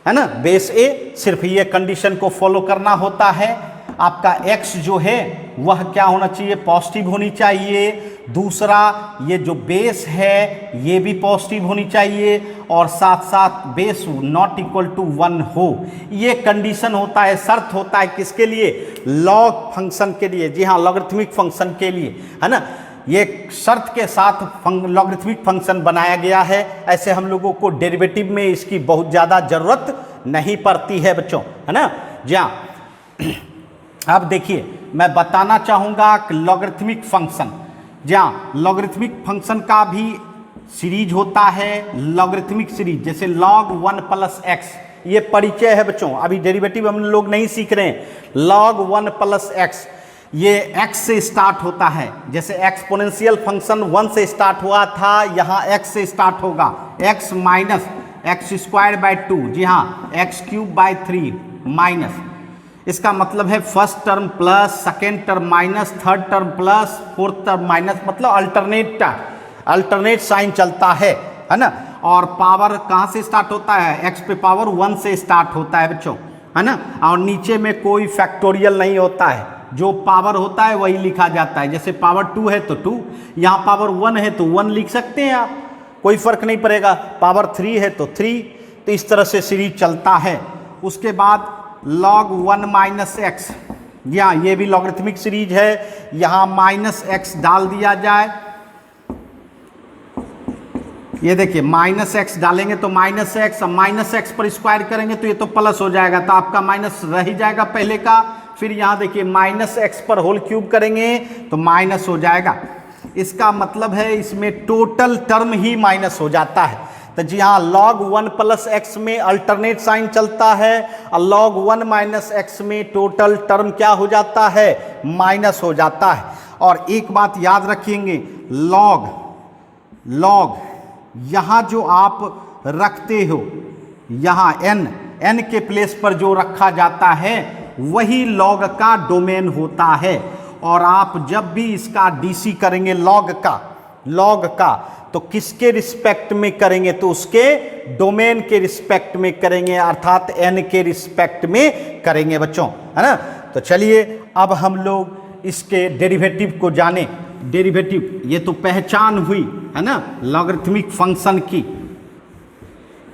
A: है ना, बेस ए। सिर्फ ये कंडीशन को फॉलो करना होता है, आपका x जो है वह क्या होना चाहिए, पॉजिटिव होनी चाहिए। दूसरा, ये जो बेस है ये भी पॉजिटिव होनी चाहिए, और साथ साथ बेस नॉट इक्वल टू 1 हो। ये कंडीशन होता है, शर्त होता है किसके लिए, लॉग फंक्शन के लिए, जी हाँ, लॉगरिथमिक फंक्शन के लिए, है ना। ये शर्त के साथ लॉगरिथमिक फंक्शन बनाया गया है। ऐसे हम लोगों को डेरिवेटिव में इसकी बहुत ज़्यादा ज़रूरत नहीं पड़ती है बच्चों, है ना। जी हाँ, अब देखिए मैं बताना चाहूँगा कि लॉगरिथमिक फंक्शन, जहाँ लॉगरिथमिक फंक्शन का भी सीरीज होता है, लॉगरिथमिक सीरीज, जैसे log 1 प्लस एक्स, ये परिचय है बच्चों, अभी डेरिवेटिव हम लोग नहीं सीख रहे हैं। log 1 प्लस एक्स, ये x से स्टार्ट होता है, जैसे एक्सपोनेंशियल फंक्शन 1 से स्टार्ट हुआ था, यहाँ x से स्टार्ट होगा, x minus x square by 2, जी हाँ, एक्स क्यूब बाई 3 माइनस, इसका मतलब है first term plus, second term minus, third term plus, fourth term minus, मतलब अल्टरनेट साइन चलता है ना। और पावर कहाँ से स्टार्ट होता है, x पे पावर 1 से स्टार्ट होता है बच्चों, है ना। और नीचे में कोई फैक्टोरियल नहीं होता है, जो पावर होता है वही लिखा जाता है। जैसे पावर 2 है तो 2, यहाँ पावर 1 है तो 1 लिख सकते हैं आप, कोई फर्क नहीं पड़ेगा। पावर 3 है तो 3, तो इस तरह से सीरीज चलता है। उसके बाद log 1 माइनस एक्स, यहाँ ये भी लॉगरिथमिक सीरीज है, यहाँ माइनस एक्स डाल दिया जाए, ये देखिए माइनस एक्स डालेंगे तो माइनस एक्स, माइनस एक्स पर स्क्वायर करेंगे तो ये तो प्लस हो जाएगा, तो आपका माइनस रह ही जाएगा पहले का। फिर यहाँ देखिए माइनस एक्स पर होल क्यूब करेंगे तो माइनस हो जाएगा, इसका मतलब है इसमें टोटल टर्म ही माइनस हो जाता है। तो जी हाँ, log 1 प्लस एक्स में अल्टरनेट साइन चलता है, और log 1 माइनस एक्स में टोटल टर्म क्या हो जाता है, माइनस हो जाता है। और एक बात याद रखेंगे, log यहाँ जो आप रखते हो, यहाँ n के प्लेस पर जो रखा जाता है वही log का डोमेन होता है। और आप जब भी इसका डीसी करेंगे log का तो किसके रिस्पेक्ट में करेंगे, तो उसके डोमेन के रिस्पेक्ट में करेंगे, अर्थात n के रिस्पेक्ट में करेंगे बच्चों, है ना। तो चलिए अब हम लोग इसके डेरिवेटिव को जाने। डेरिवेटिव ये तो पहचान हुई, है ना, लॉगरिथमिक फंक्शन की,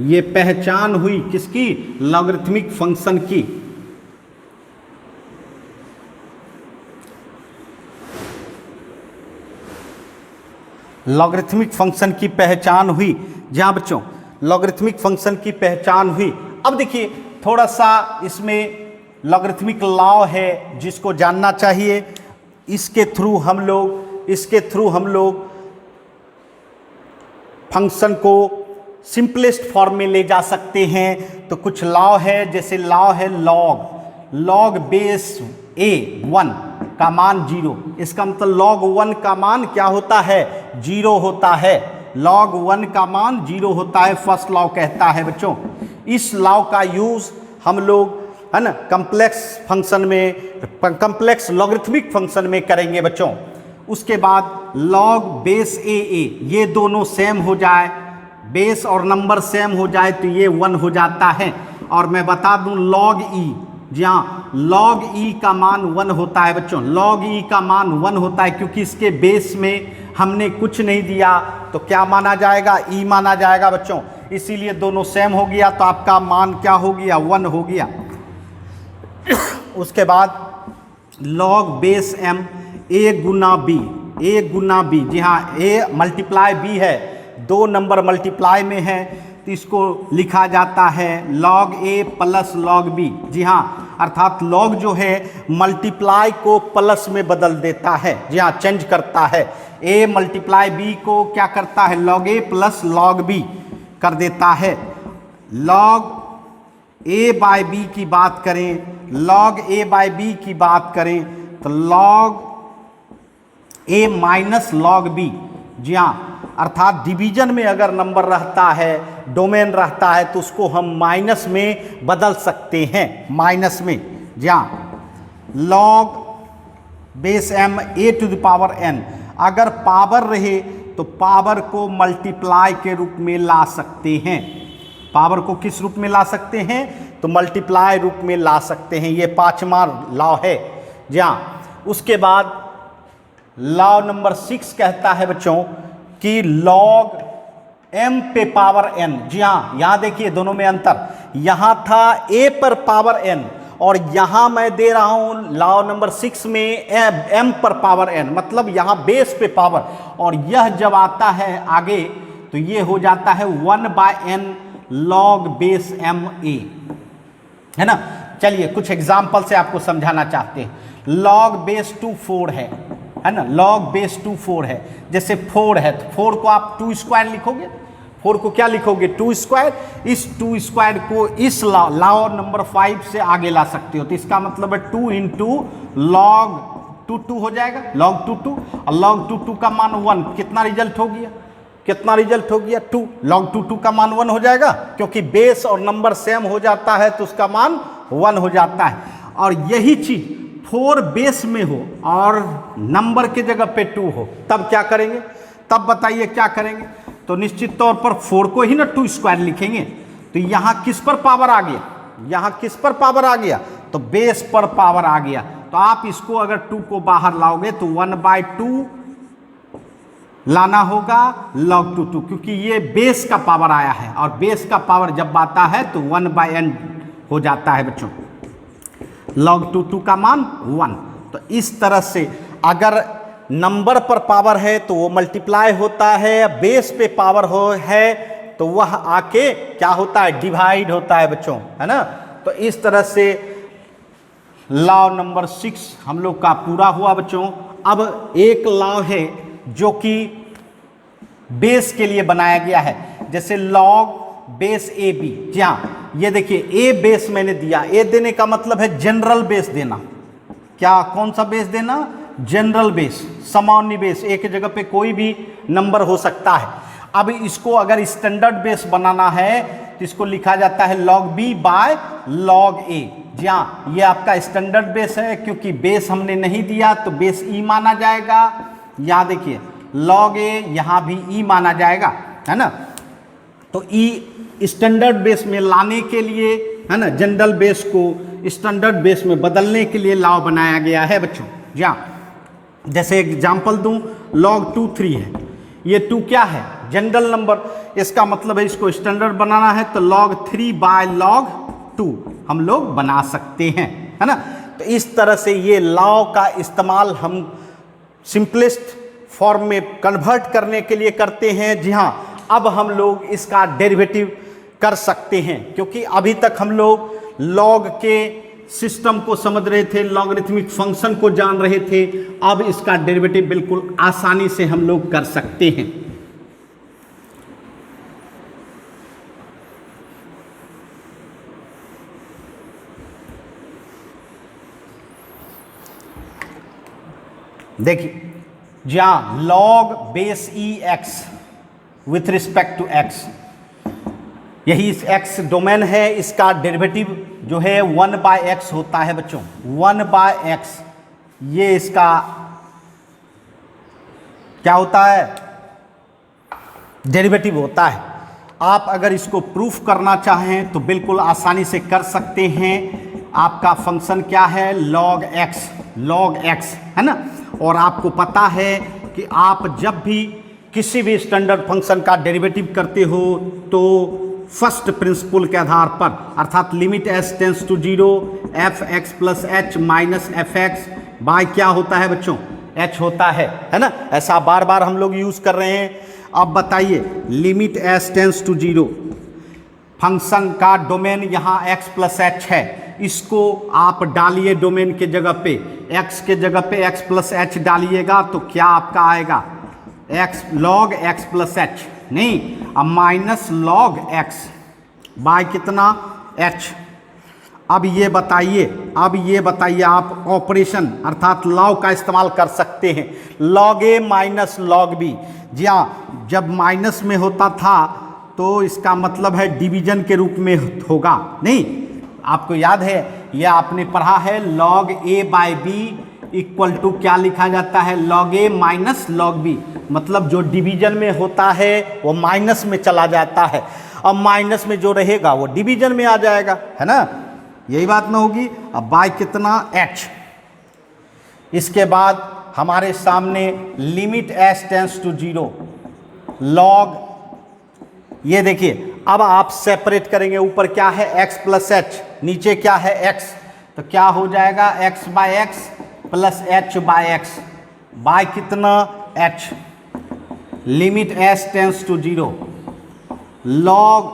A: ये पहचान हुई किसकी, लॉगरिथमिक फंक्शन की। लॉगरिथमिक फंक्शन की पहचान हुई, जहाँ बच्चों लॉगरिथमिक फंक्शन की पहचान हुई। अब देखिए थोड़ा सा इसमें लॉगरिथमिक लॉ है जिसको जानना चाहिए। इसके थ्रू हम लोग फंक्शन को सिंपलेस्ट फॉर्म में ले जा सकते हैं। तो कुछ लॉ है, जैसे लॉ है लॉग बेस ए 1 का मान 0, इसका मतलब log 1 का मान क्या होता है, 0 होता है। log 1 का मान 0 होता है, फर्स्ट लॉ कहता है बच्चों। इस लॉ का यूज हम लोग है ना कम्प्लेक्स फंक्शन में, कम्प्लेक्स लॉगरिथमिक फंक्शन में करेंगे बच्चों। उसके बाद log बेस ए ये दोनों सेम हो जाए, बेस और नंबर सेम हो जाए तो ये 1 हो जाता है। और मैं बता दूं log e, जी हाँ log e का मान 1 होता है बच्चों। log e का मान 1 होता है क्योंकि इसके बेस में हमने कुछ नहीं दिया, तो क्या माना जाएगा, e माना जाएगा बच्चों। इसीलिए दोनों सेम हो गया तो आपका मान क्या हो गया, 1 हो गया। उसके बाद log base m a Guna b, जी हाँ a मल्टीप्लाई b है, 2 नंबर मल्टीप्लाई में है तो इसको लिखा जाता है log a plus log b, जी हाँ अर्थात log जो है मल्टीप्लाई को प्लस में बदल देता है, जी हाँ चेंज करता है। a मल्टीप्लाई b को क्या करता है, log a plus log b कर देता है। log a बाय b की बात करें, log a बाय b की बात करें तो log a minus log b, जी हाँ अर्थात डिवीजन में अगर नंबर रहता है, डोमेन रहता है तो उसको हम माइनस में बदल सकते हैं, माइनस में, जी हाँ। log base m a to the power n, अगर पावर रहे तो पावर को मल्टीप्लाई के रूप में ला सकते हैं। पावर को किस रूप में ला सकते हैं, तो मल्टीप्लाई रूप में ला सकते हैं। ये 5वां लॉ है, जी हाँ। उसके बाद लॉ नंबर 6 कहता है बच्चों कि log m पे पावर n, जी हाँ यहाँ देखिए दोनों में अंतर, यहाँ था a पर पावर n और यहाँ मैं दे रहा हूँ लॉ नंबर 6 में m पर पावर n, मतलब यहाँ बेस पे पावर, और यह जब आता है आगे तो ये हो जाता है 1/n log base m a, है ना। चलिए कुछ एग्जाम्पल से आपको समझाना चाहते हैं। log बेस 2 4 है ना, log बेस 2 4 है। जैसे 4 है तो 4 को आप 2 स्क्वायर लिखोगे, 4 को क्या लिखोगे, 2 स्क्वायर। इस 2 स्क्वायर को इस लॉ नंबर 5 से आगे ला सकते हो, तो इसका मतलब है 2 इंटू log 2 हो जाएगा, log 2 और log 2 का मान 1, कितना रिजल्ट हो गया, कितना रिजल्ट हो गया 2, log 2 का मान 1 हो जाएगा, क्योंकि बेस और नंबर सेम हो जाता है तो उसका मान 1 हो जाता है। और यही चीज 4 बेस में हो और नंबर के जगह पे 2 हो, तब क्या करेंगे, तब बताइए क्या करेंगे। तो निश्चित तौर पर 4 को ही ना 2 स्क्वायर लिखेंगे, तो यहाँ किस पर पावर आ गया, यहाँ किस पर पावर आ गया, तो बेस पर पावर आ गया। तो आप इसको अगर 2 को बाहर लाओगे तो 1/2 लाना होगा log 2, क्योंकि ये बेस का पावर आया है और बेस का पावर जब आता है तो 1/n हो जाता है बच्चों, log 2 का मान 1। तो इस तरह से अगर नंबर पर पावर है तो वो मल्टीप्लाई होता है, बेस पे पावर है तो वह आके क्या होता है, डिवाइड होता है बच्चों, है ना। तो इस तरह से लॉ नंबर 6 हम लोग का पूरा हुआ बच्चों। अब एक लॉ है जो कि बेस के लिए बनाया गया है, जैसे log बेस ए बी, जी हाँ ये देखिए ए बेस मैंने दिया, ए देने का मतलब है जनरल बेस देना। क्या, कौन सा बेस देना, जनरल बेस, सामान्य बेस, ए की जगह पे कोई भी नंबर हो सकता है। अब इसको अगर स्टैंडर्ड बेस बनाना है तो इसको लिखा जाता है log b by log a, जी हाँ ये आपका स्टैंडर्ड बेस है, क्योंकि बेस हमने नहीं दिया तो बेस e माना जाएगा। यहाँ देखिए log a यहाँ भी e माना जाएगा, है ना। तो e स्टैंडर्ड बेस में लाने के लिए, है ना, जनरल बेस को स्टैंडर्ड बेस में बदलने के लिए लॉ बनाया गया है बच्चों। जी हाँ, जैसे एग्जांपल दूं log 2 3 है, ये 2 क्या है, जनरल नंबर, इसका मतलब है इसको स्टैंडर्ड बनाना है तो log 3 बाय log 2 हम लोग बना सकते हैं, है ना। तो इस तरह से ये लॉ का इस्तेमाल हम सिंपलेस्ट फॉर्म में कन्वर्ट करने के लिए करते हैं। जी हाँ, अब हम लोग इसका डेरिवेटिव कर सकते हैं, क्योंकि अभी तक हम लोग log के सिस्टम को समझ रहे थे, लॉगरिथमिक फंक्शन को जान रहे थे, अब इसका डेरिवेटिव बिल्कुल आसानी से हम लोग कर सकते हैं। देखिए, जहां log base e x with respect to x, यही इस एक्स डोमेन है, इसका डेरिवेटिव जो है 1/x होता है बच्चों, 1/x। ये इसका क्या होता है, डेरिवेटिव होता है। आप अगर इसको प्रूफ करना चाहें तो बिल्कुल आसानी से कर सकते हैं। आपका फंक्शन क्या है, लॉग एक्स है ना। और आपको पता है कि आप जब भी किसी भी स्टैंडर्ड फंक्शन का डेरिवेटिव करते हो तो फर्स्ट प्रिंसिपल के आधार पर, अर्थात limit s tends to 0 f x plus h minus f x by क्या होता है बच्चों, एच होता है ना। ऐसा बार बार हम लोग यूज कर रहे हैं। अब बताइए, limit s tends to 0, function का डोमेन यहाँ x प्लस एच है, इसको आप डालिए डोमेन के जगह पे, x के जगह पे x प्लस एच डालिएगा तो क्या आपका आएगा, x log x plus H, नहीं, अब माइनस लॉग x बाय कितना, h। अब ये बताइए आप ऑपरेशन अर्थात लॉग का इस्तेमाल कर सकते हैं, log a minus log B. जी हाँ, जब माइनस में होता था तो इसका मतलब है डिवीजन के रूप में होगा, नहीं, आपको याद है, यह आपने पढ़ा है, log a by b equal to क्या लिखा जाता है, log a minus log b. मतलब जो डिवीजन में होता है वो माइनस में चला जाता है, अब माइनस में जो रहेगा वो डिवीजन में आ जाएगा, है ना, यही बात ना होगी। अब बाय कितना, एच। इसके बाद हमारे सामने limit s tends to 0 log, ये देखिए, अब आप सेपरेट करेंगे, ऊपर क्या है x प्लस एच, नीचे क्या है x, तो क्या हो जाएगा x by x plus h by x by कितना, h। Limit s tends to 0 log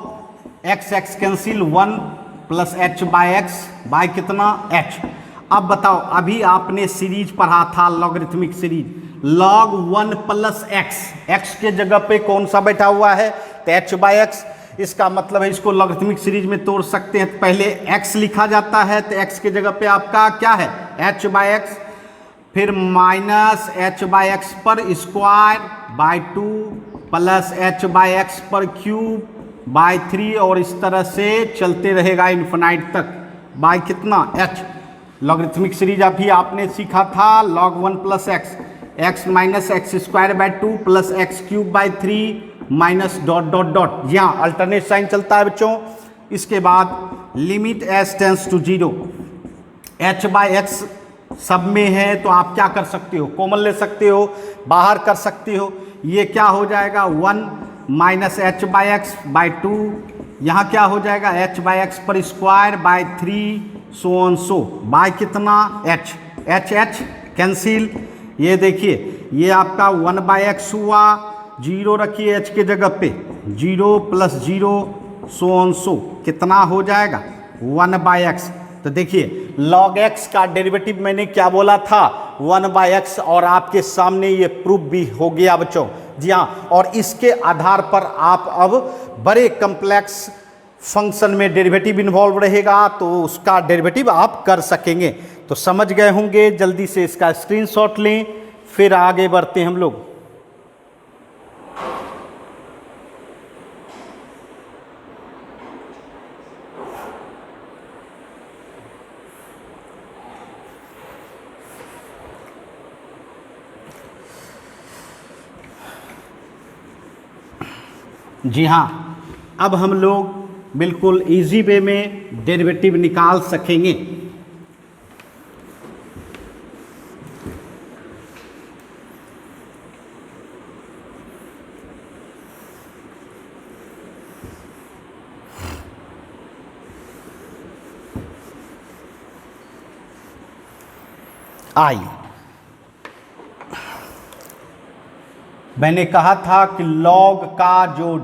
A: x cancel 1 plus h by x by कितना, h। अब बताओ, अभी आपने सीरीज पढ़ा था, logarithmic series, log 1 plus x के जगह पे कौन सा बैठा हुआ है, तो h बाय एक्स। इसका मतलब है इसको लॉगरिथमिक सीरीज में तोड़ सकते हैं, तो पहले x लिखा जाता है, तो x के जगह पे आपका क्या है, h बाय एक्स, फिर माइनस h बाय एक्स पर square by 2 plus h by x पर क्यूब बाय 3, और इस तरह से चलते रहेगा इन्फिनाइट तक, बाय कितना, h। लॉगरिथमिक सीरीज अभी आपने सीखा था, log 1 plus x minus x square by 2 plus x cube by 3 minus dot dot dot, यहाँ अल्टरनेट साइन चलता है बच्चों। इसके बाद limit s tends to 0 h by x सब में है, तो आप क्या कर सकते हो, कॉमन ले सकते हो, बाहर कर सकते हो, ये क्या हो जाएगा 1 minus h by x by 2, यहाँ क्या हो जाएगा h बाय एक्स पर square by 3 so on so by कितना, h कैंसिल। ये देखिए, ये आपका 1 बाय एक्स हुआ, 0 रखिए h के जगह पे, 0 प्लस 0 सो ऑन सो कितना हो जाएगा 1 बाय एक्स। तो देखिए, लॉग x का डेरिवेटिव मैंने क्या बोला था, 1 बाय एक्स, और आपके सामने ये प्रूफ भी हो गया बच्चों। जी हाँ, और इसके आधार पर आप अब बड़े कम्प्लेक्स फंक्शन में डेरिवेटिव इन्वॉल्व रहेगा तो उसका डेरिवेटिव आप कर सकेंगे। तो समझ गए होंगे, जल्दी से इसका स्क्रीनशॉट लें, फिर आगे बढ़ते हैं हम लोग। जी हाँ, अब हम लोग बिल्कुल इजी वे में डेरिवेटिव निकाल सकेंगे। आइए, मैंने कहा था कि लॉग का जो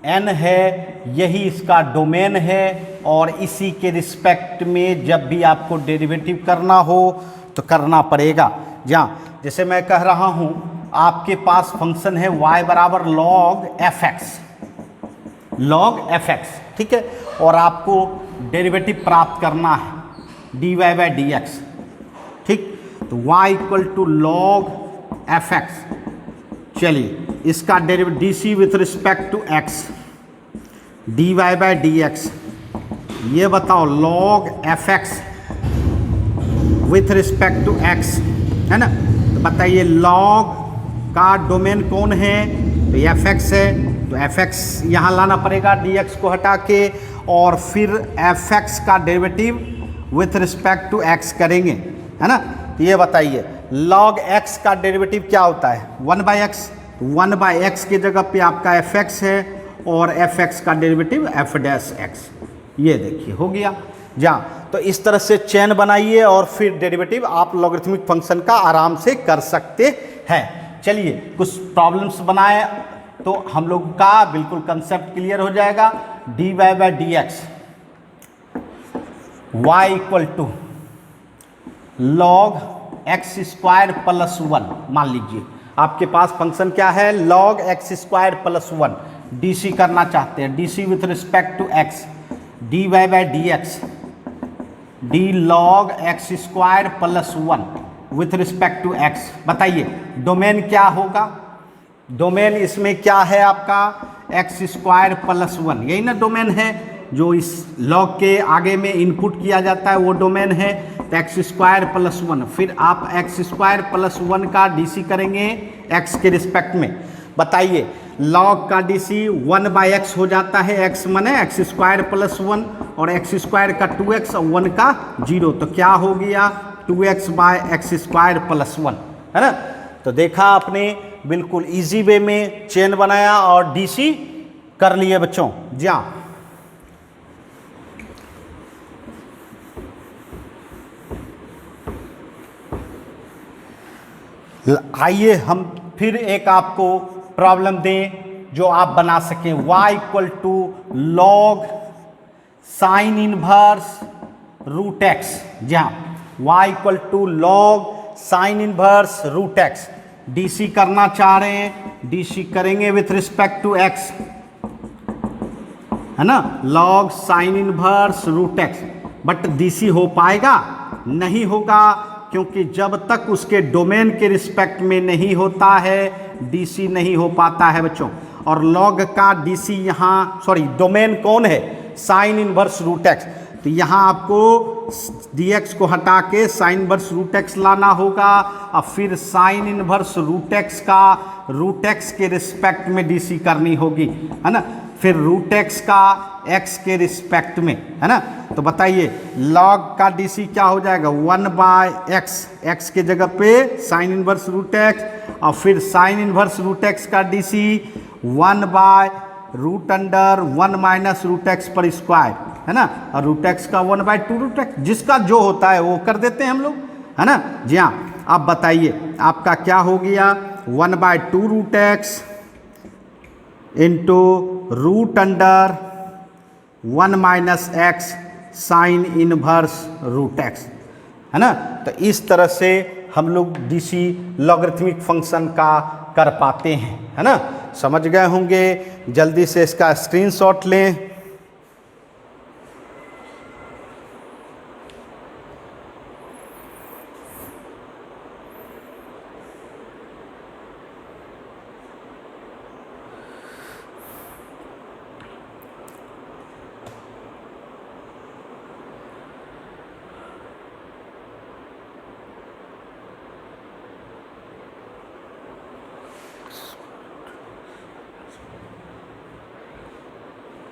A: n है, यही इसका डोमेन है और इसी के रिस्पेक्ट में जब भी आपको डेरिवेटिव करना हो तो करना पड़ेगा। जहाँ जैसे मैं कह रहा हूँ आपके पास फंक्शन है y बराबर log fx, ठीक है, और आपको डेरिवेटिव प्राप्त करना है dy बाई dx, ठीक, तो y equal to log fx। चलिए इसका derivative dc with respect to x dy by dx, ये बताओ log fx with respect to x, है ना, तो बताइए log का डोमेन कौन है, तो ये fx है, तो fx यहाँ लाना पड़ेगा dx को हटा के, और फिर fx का derivative with respect to x करेंगे, है ना। तो ये बताइए log x का डेरिवेटिव क्या होता है 1/x, 1/x की जगह पे आपका fx है और fx का डेरिवेटिव f'(x), ये देखिए हो गया। जहाँ तो इस तरह से चेन बनाइए और फिर डेरिवेटिव आप लॉगरिथमिक फंक्शन का आराम से कर सकते हैं। चलिए कुछ प्रॉब्लम्स बनाए तो हम लोग का बिल्कुल कंसेप्ट क्लियर हो जाएगा। dy by dx y equal to log x square plus 1, मान लीजिए आपके पास फंक्शन क्या है log x square plus 1, dc करना चाहते हैं, dc with respect to x dy by dx d log x square plus 1 with respect to x। बताइए domain क्या होगा, डोमेन इसमें क्या है आपका x स्क्वायर प्लस 1, यही ना डोमेन है, जो इस log के आगे में इनपुट किया जाता है वो डोमेन है, तो x स्क्वायर प्लस 1, फिर आप x स्क्वायर प्लस 1 का dc करेंगे x के रिस्पेक्ट में। बताइए log का dc 1/x हो जाता है, x माने x स्क्वायर प्लस 1 और x स्क्वायर का 2x और 1 का 0, तो क्या हो गया 2x bye x square plus 1, है ना। तो देखा आपने बिल्कुल इजी वे में चेन बनाया और dc कर लिए बच्चों। जी हाँ, आइए हम फिर एक आपको प्रॉब्लम दें जो आप बना सकें। y equal to log sine inverse root x, जहाँ y equal to log sine inverse root x, dc करना चाह रहे हैं, dc करेंगे विथ रिस्पेक्ट टू x, है ना, log sine inverse root x, but dc हो पाएगा नहीं होगा, क्योंकि जब तक उसके डोमेन के रिस्पेक्ट में नहीं होता है dc नहीं हो पाता है बच्चों। और log का dc यहाँ डोमेन कौन है साइन इनवर्स रूट x, तो यहाँ आपको dx को हटा के साइन इनवर्स रूट x लाना होगा और फिर साइन इनवर्स रूट x का रूट x के रिस्पेक्ट में dc करनी होगी, है ना, फिर रूट x का x के रिस्पेक्ट में, है ना। तो बताइए log का dc क्या हो जाएगा 1/x, x के जगह पे साइन इनवर्स रूट x और फिर साइन इनवर्स रूट x का dc 1/√1 माइनस रूट x पर स्क्वायर, है ना, और रूट x का 1/2 रूट x, जिसका जो होता है वो कर देते हैं हम लोग, है ना। जी हाँ, अब बताइए आपका क्या हो गया 1/2 root x into √1 minus x sine inverse root x, है ना। तो इस तरह से हम लोग dc लॉगरिथमिक फंक्शन का कर पाते हैं, है ना। समझ गए होंगे, जल्दी से इसका स्क्रीनशॉट लें।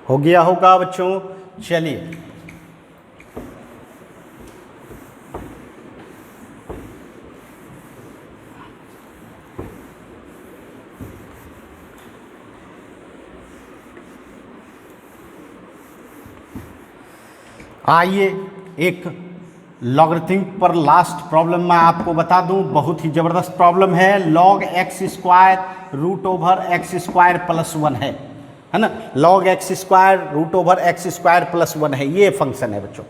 A: हो गया होगा बच्चों। चलिए आइए एक लॉगरिथमिक पर लास्ट प्रॉब्लम मैं आपको बता दूं, बहुत ही ज़बरदस्त प्रॉब्लम है। log x square √x square plus 1 है है ना, log x square root over x square plus 1 है, ये फंक्शन है बच्चों।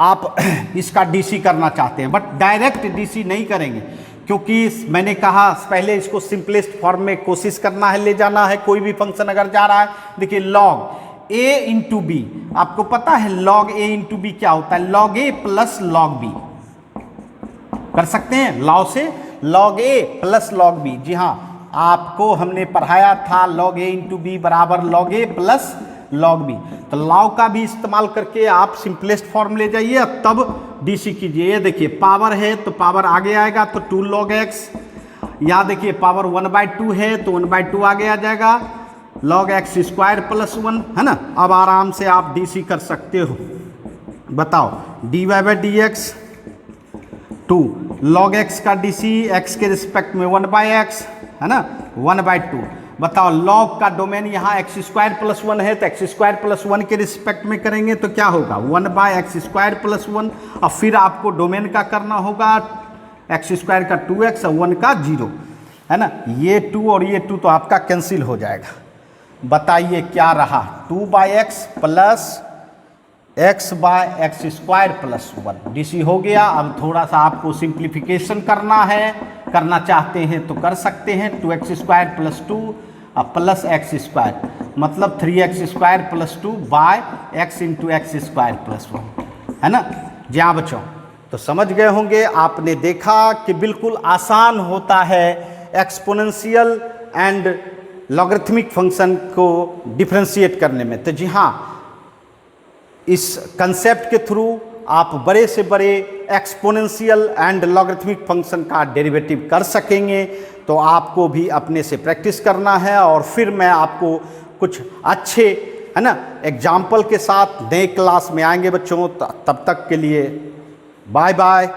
A: आप इसका डीसी करना चाहते हैं, बट डायरेक्ट डीसी नहीं करेंगे, क्योंकि मैंने कहा पहले इसको सिंपलेस्ट फॉर्म में कोशिश करना है, ले जाना है। कोई भी फंक्शन अगर जा रहा है, देखिए log a इंटू बी, आपको पता है log a इंटू बी क्या होता है, log a plus log b कर सकते हैं, लॉ से log a plus log b। जी हाँ, आपको हमने पढ़ाया था log a इंटू बी बराबर log a plus log b। तो लॉ का भी इस्तेमाल करके आप सिंपलेस्ट फॉर्म ले जाइए, तब डीसी कीजिए। ये देखिए पावर है तो पावर आगे आएगा तो 2 log x, या देखिए पावर 1/2 है तो 1/2 आगे आ जाएगा, log x स्क्वायर प्लस 1, है ना। अब आराम से आप डीसी कर सकते हो। बताओ dy/dx 2 log x का डीसी x के रिस्पेक्ट में 1/x, है ना, 1/2। बताओ log का डोमेन यहाँ एक्स स्क्वायर प्लस 1 है तो एक्स स्क्वायर प्लस 1 के रिस्पेक्ट में करेंगे तो क्या होगा, 1/x स्क्वायर प्लस 1। और फिर आपको डोमेन का करना होगा एक्स स्क्वायर का 2x और 1 का 0, है ना। ये 2 और ये 2 तो आपका कैंसिल हो जाएगा। बताइए क्या रहा, 2/x plus x/x square plus 1 DC हो गया। अब थोड़ा सा आपको सिंप्लीफिकेशन करना है, करना चाहते हैं तो कर सकते हैं। 2x square plus 2 plus x square, मतलब 3x square plus 2 by x into x square plus 1, है ना। जी हाँ बच्चों, तो समझ गए होंगे। आपने देखा कि बिल्कुल आसान होता है एक्सपोनेंशियल एंड लॉगरिथमिक फंक्शन को डिफरेंशिएट करने में। तो जी हाँ, इस कंसेप्ट के थ्रू आप बड़े से बड़े एक्सपोनेंशियल एंड लॉगरिथमिक फंक्शन का डेरिवेटिव कर सकेंगे। तो आपको भी अपने से प्रैक्टिस करना है, और फिर मैं आपको कुछ अच्छे, है ना, एग्जाम्पल के साथ नए क्लास में आएंगे बच्चों। तब तक के लिए बाय बाय।